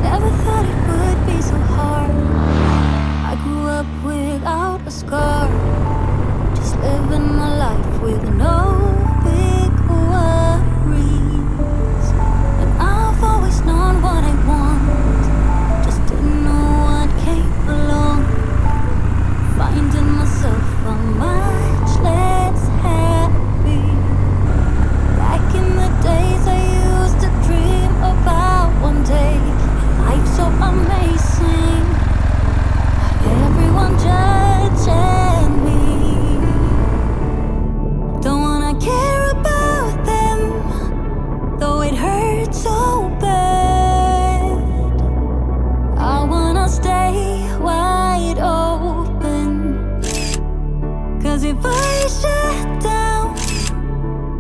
Never thought it would be so hard. I grew up without a scar, just living my life with no big worries. And I've always known what I want, just didn't know what came along. Finding myself a much less happy. Back in the days I used to dream about one day life so amazing, everyone judging me. Don't wanna care about them, though it hurts so bad. I wanna stay wide open, 'cause if I shut down,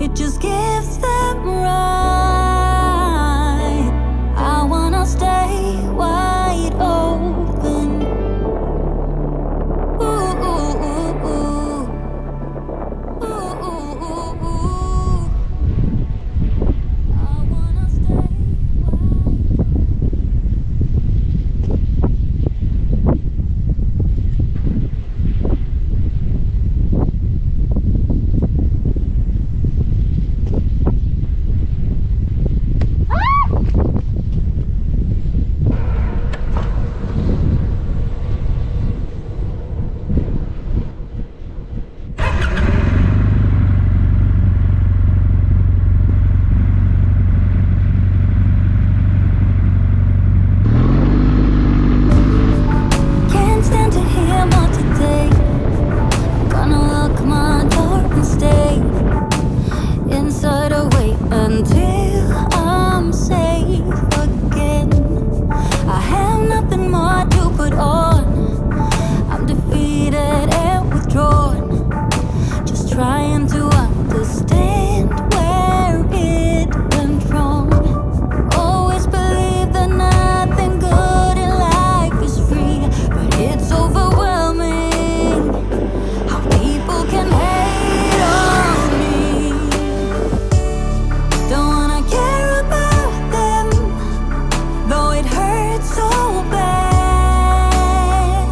it just gives them right. I wanna stay wide open. Ooh, ooh, ooh, ooh. Ooh, ooh, ooh, ooh. I wanna stay wide Can't stand to hear more today. Gonna lock my door and stay inside or wait until I'm safe again. I have nothing more to put on. I'm defeated and withdrawn, just trying to understand where it went wrong. Always believe that nothing good in life is free, but it's overwhelming how people can hate on me. Don't wanna care about them, though it hurts so bad.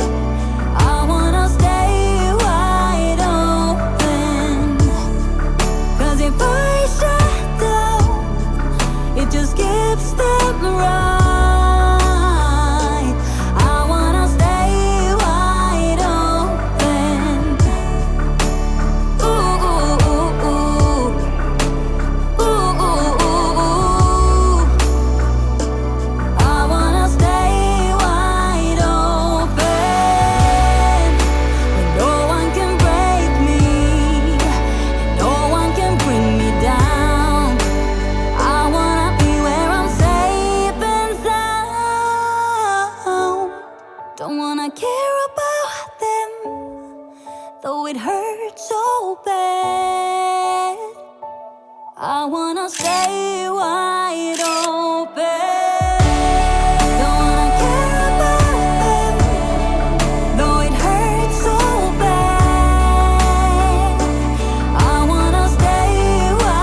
I wanna stay wide open, 'cause if I shut down, it just gives them right. I wanna stay wide open. Ooh, ooh, ooh, ooh. Ooh, ooh, ooh, ooh. I wanna stay wide open. No one can break me, no one can bring me down. I wanna be where I'm safe and sound. Don't wanna care about them, though it hurts so bad. I wanna stay wide open. Don't wanna care about them, though it hurts so bad. I wanna stay wide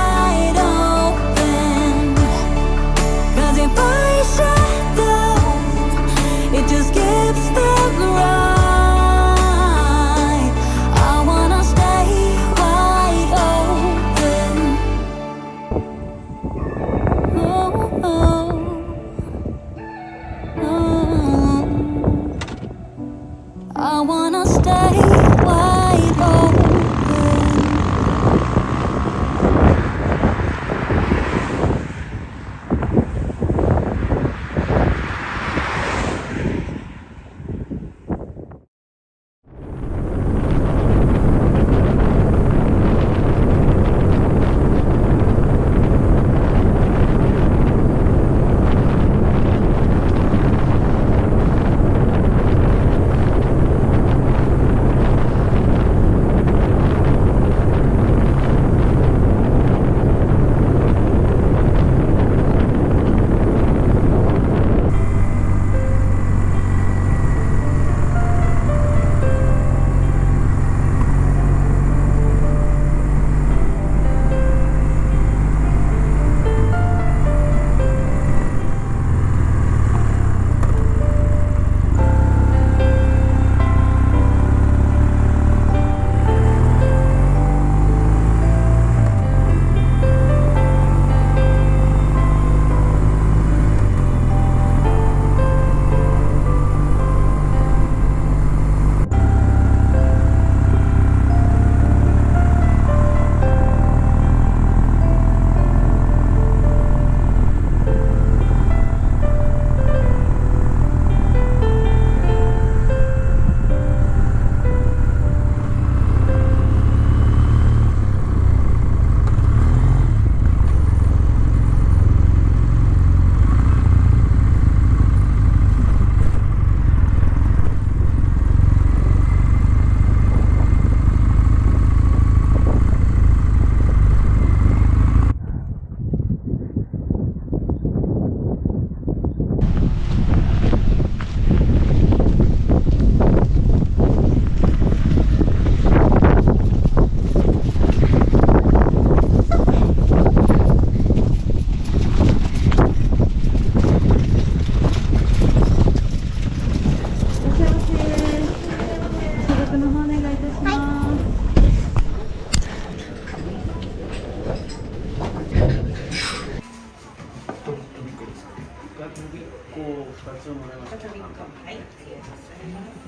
とびっこ2つもらいました。とびっこ、はい、ありがとうございます。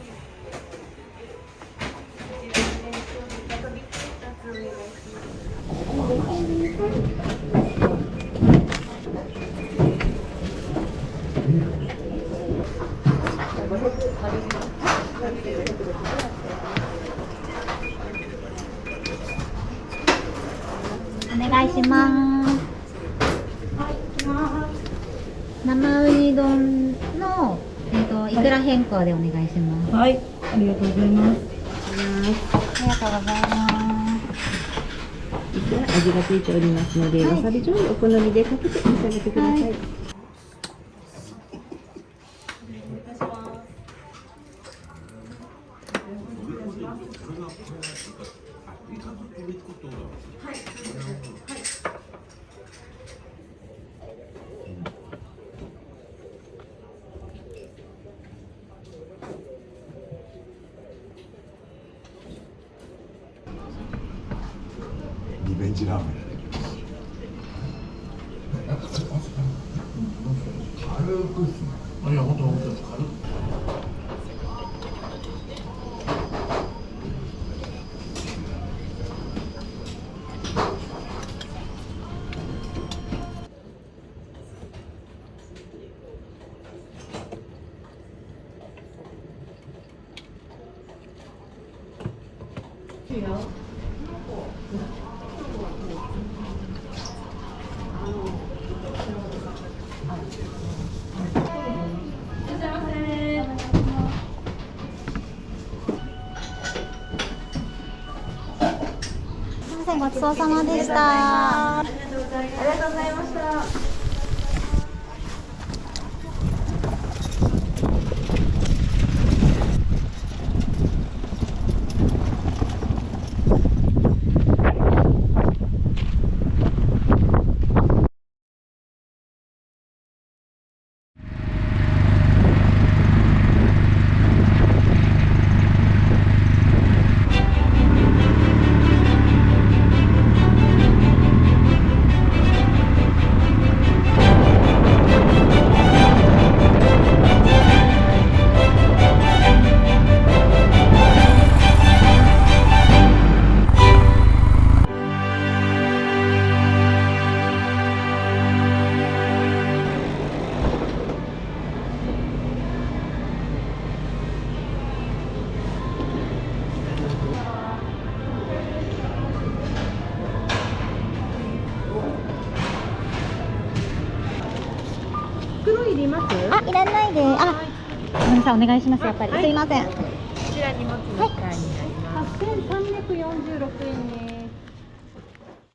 とびっこ2つお願いしお願いします。生ウニ丼の、いくら変更でお願いします。はい、ありがとうございます。ありがとうございます。いくら味がついておりますので、わさび醤油お好みでかけて召し上げてください。リベンジラーメン。軽くですね。いや、本当軽く。すみません、ごちそうさまでした。ありがとうございました。袋いります？あ、いらないで。あ、ごめんなさい、お願いします。やっぱり、すいません。こちら荷物の会になります。8346円です。